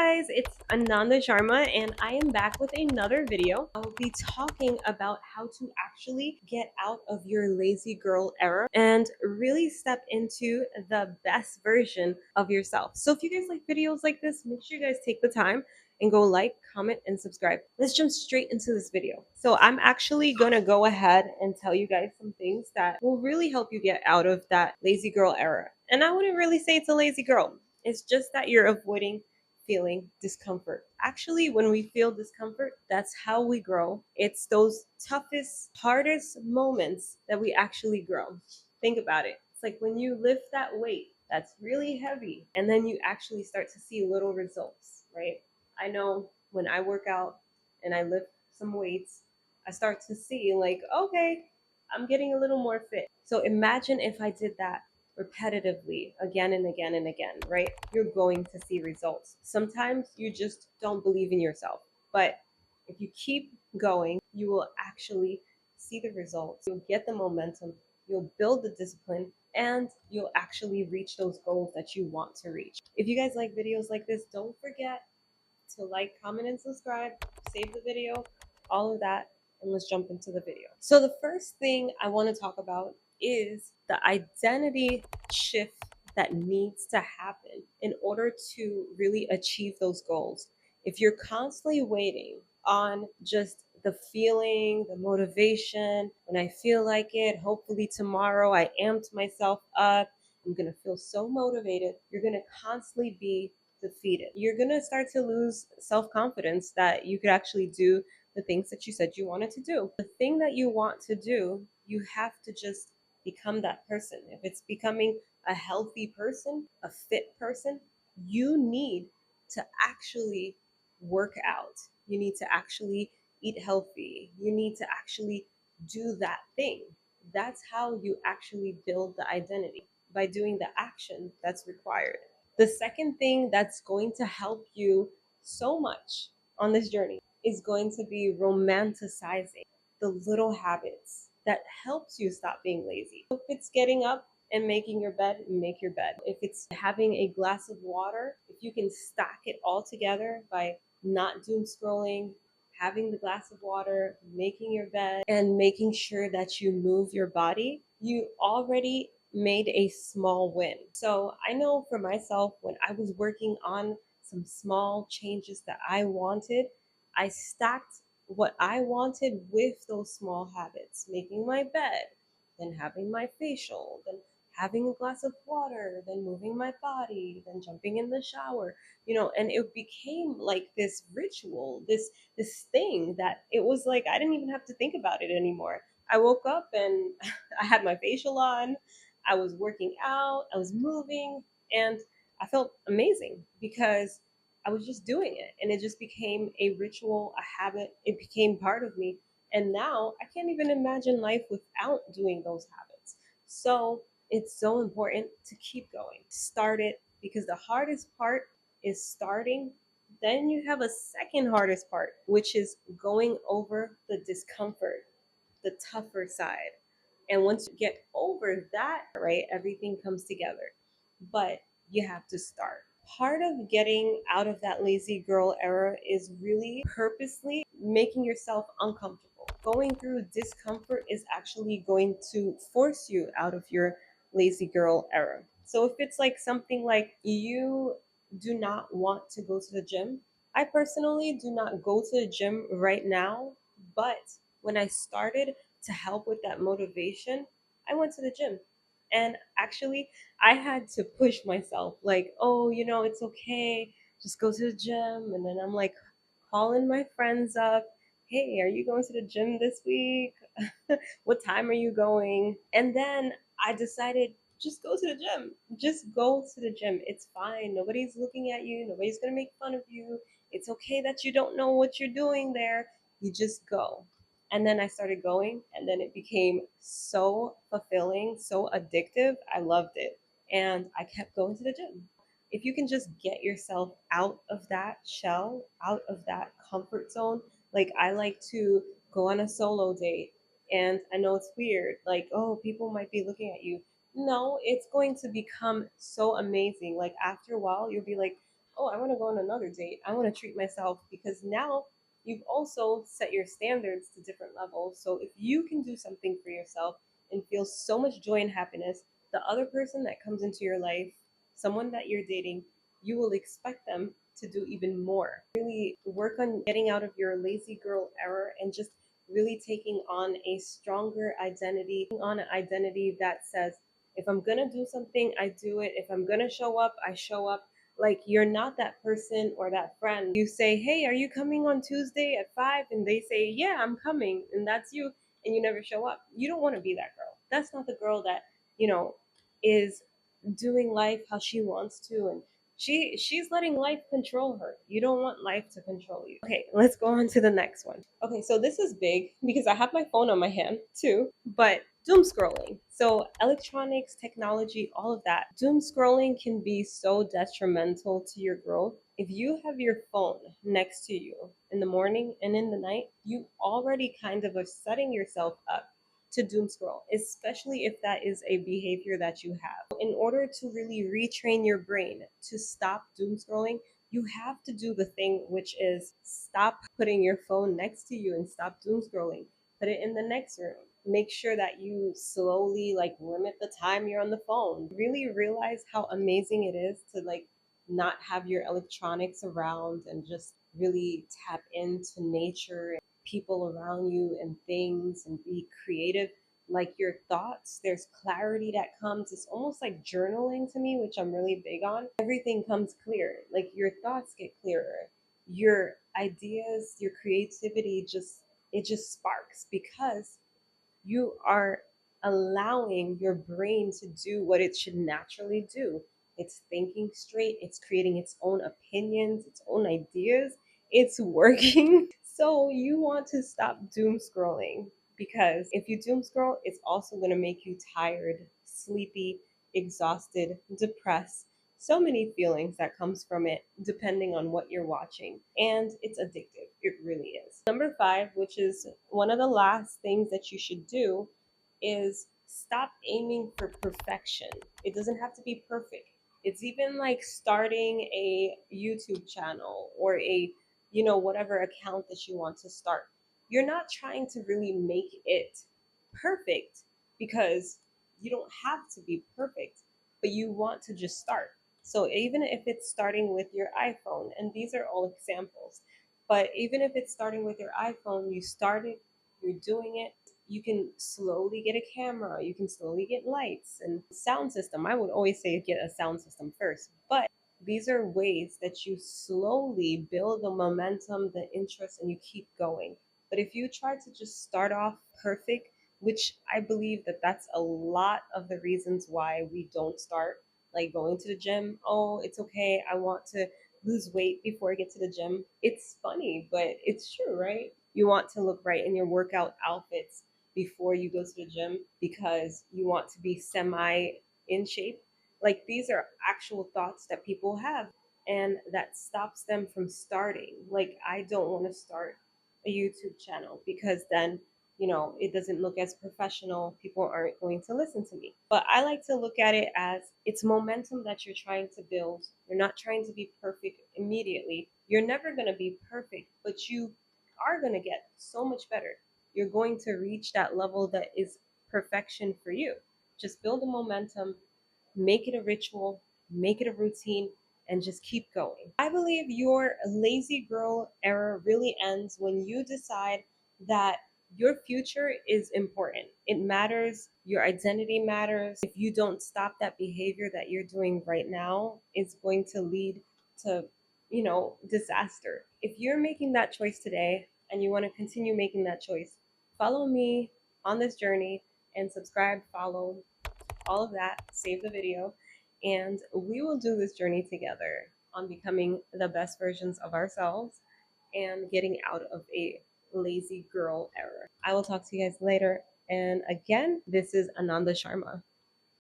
guys, it's Ananda Sharma and I am back with another video. I will be talking about how to actually get out of your lazy girl era and really step into the best version of yourself. So if you guys like videos like this, make sure you guys take the time and go like, comment, and subscribe. Let's jump straight into this video. So I'm actually gonna go ahead and tell you guys some things that will really help you get out of that lazy girl era. And I wouldn't really say it's a lazy girl. It's just that you're avoiding feeling discomfort. Actually, when we feel discomfort, that's how we grow. It's those toughest, hardest moments that we actually grow. Think about it. It's like when you lift that weight that's really heavy and then you actually start to see little results, right? I know when I work out and I lift some weights, I start to see like, okay, I'm getting a little more fit. So imagine if I did that repetitively again and again and again, right? You're going to see results. Sometimes you just don't believe in yourself, but if you keep going, you will actually see the results. You'll get the momentum, you'll build the discipline, and you'll actually reach those goals that you want to reach. If you guys like videos like this, don't forget to like, comment, and subscribe, save the video, all of that, and let's jump into the video. So the first thing I want to talk about is the identity shift that needs to happen in order to really achieve those goals. If you're constantly waiting on just the feeling, the motivation, when I feel like it, hopefully tomorrow I amped myself up, I'm going to feel so motivated, you're going to constantly be defeated. You're going to start to lose self-confidence that you could actually do the things that you said you wanted to do. The thing that you want to do, you have to just become that person. If it's becoming a healthy person, a fit person, you need to actually work out. You need to actually eat healthy. You need to actually do that thing. That's how you actually build the identity, by doing the action that's required. The second thing that's going to help you so much on this journey is going to be romanticizing the little habits that helps you stop being lazy. If it's getting up and making your bed, make your bed. If it's having a glass of water, if you can stack it all together by not doom scrolling, having the glass of water, making your bed, and making sure that you move your body, you already made a small win. So I know for myself, when I was working on some small changes that I wanted, I stacked what I wanted with those small habits: making my bed, then having my facial, then having a glass of water, then moving my body, then jumping in the shower, and it became like this ritual, this thing that it was like I didn't even have to think about it anymore. I woke up and I had my facial on, I was working out, I was moving, and I felt amazing because I was just doing it. And it just became a ritual, a habit. It became part of me. And now I can't even imagine life without doing those habits. So it's so important to keep going. Start it, because the hardest part is starting. Then you have a second hardest part, which is going over the discomfort, the tougher side. And once you get over that, right, everything comes together. But you have to start. Part of getting out of that lazy girl era is really purposely making yourself uncomfortable. Going through discomfort is actually going to force you out of your lazy girl era. So if it's like something like you do not want to go to the gym, I personally do not go to the gym right now, but when I started to help with that motivation, I went to the gym. And actually, I had to push myself, like, oh, it's okay, just go to the gym. And then I'm like calling my friends up, hey, are you going to the gym this week? What time are you going? And then I decided, just go to the gym. Just go to the gym. It's fine. Nobody's looking at you. Nobody's going to make fun of you. It's okay that you don't know what you're doing there. You just go. And then I started going, and then it became so fulfilling, so addictive. I loved it. And I kept going to the gym. If you can just get yourself out of that shell, out of that comfort zone, like I like to go on a solo date. And I know it's weird, like, oh, people might be looking at you. No, it's going to become so amazing. Like after a while, you'll be like, oh, I want to go on another date. I want to treat myself, because now you've also set your standards to different levels. So if you can do something for yourself and feel so much joy and happiness, the other person that comes into your life, someone that you're dating, you will expect them to do even more. Really work on getting out of your lazy girl era and just really taking on a stronger identity, on an identity that says, if I'm gonna do something, I do it. If I'm gonna show up, I show up. Like, you're not that person or that friend. You say, hey, are you coming on Tuesday at 5? And they say, yeah, I'm coming. And that's you. And you never show up. You don't want to be that girl. That's not the girl that, you know, is doing life how she wants to, and she's letting life control her. You don't want life to control you. Okay, let's go on to the next one. Okay, so this is big because I have my phone on my hand too, but doom scrolling. So electronics, technology, all of that. Doom scrolling can be so detrimental to your growth. If you have your phone next to you in the morning and in the night, you already kind of are setting yourself up to doom scroll, especially if that is a behavior that you have. In order to really retrain your brain to stop doom scrolling, you have to do the thing, which is stop putting your phone next to you and stop doom scrolling. Put it in the next room. Make sure that you slowly like limit the time you're on the phone. Really realize how amazing it is to like not have your electronics around and just really tap into nature, people around you and things, and be creative. Like your thoughts, there's clarity that comes. It's almost like journaling to me, which I'm really big on. Everything comes clear. Like your thoughts get clearer. Your ideas, your creativity just, it just sparks because you are allowing your brain to do what it should naturally do. It's thinking straight, it's creating its own opinions, its own ideas, it's working. So you want to stop doom scrolling, because if you doom scroll, it's also going to make you tired, sleepy, exhausted, depressed. So many feelings that comes from it depending on what you're watching, and it's addictive. It really is. Number 5, which is one of the last things that you should do, is stop aiming for perfection. It doesn't have to be perfect. It's even like starting a YouTube channel or a, whatever account that you want to start. You're not trying to really make it perfect, because you don't have to be perfect, but you want to just start. So even if it's starting with your iPhone, and these are all examples, but even if it's starting with your iPhone, you started, you're doing it, you can slowly get a camera, you can slowly get lights and sound system. I would always say get a sound system first, but these are ways that you slowly build the momentum, the interest, and you keep going. But if you try to just start off perfect, which I believe that that's a lot of the reasons why we don't start, like going to the gym. Oh, it's okay. I want to lose weight before I get to the gym. It's funny, but it's true, right? You want to look right in your workout outfits before you go to the gym because you want to be semi in shape. Like, these are actual thoughts that people have, and that stops them from starting. Like, I don't want to start a YouTube channel because then, it doesn't look as professional. People aren't going to listen to me. But I like to look at it as it's momentum that you're trying to build. You're not trying to be perfect immediately. You're never going to be perfect, but you are going to get so much better. You're going to reach that level that is perfection for you. Just build a momentum, make it a ritual, make it a routine, and just keep going. I believe your lazy girl era really ends when you decide that your future is important. It matters. Your identity matters. If you don't stop that behavior that you're doing right now, it's going to lead to, disaster. If you're making that choice today and you want to continue making that choice, follow me on this journey and subscribe, follow, all of that, save the video, and we will do this journey together on becoming the best versions of ourselves and getting out of a lazy girl era. I will talk to you guys later. And again, this is Ananda Sharma.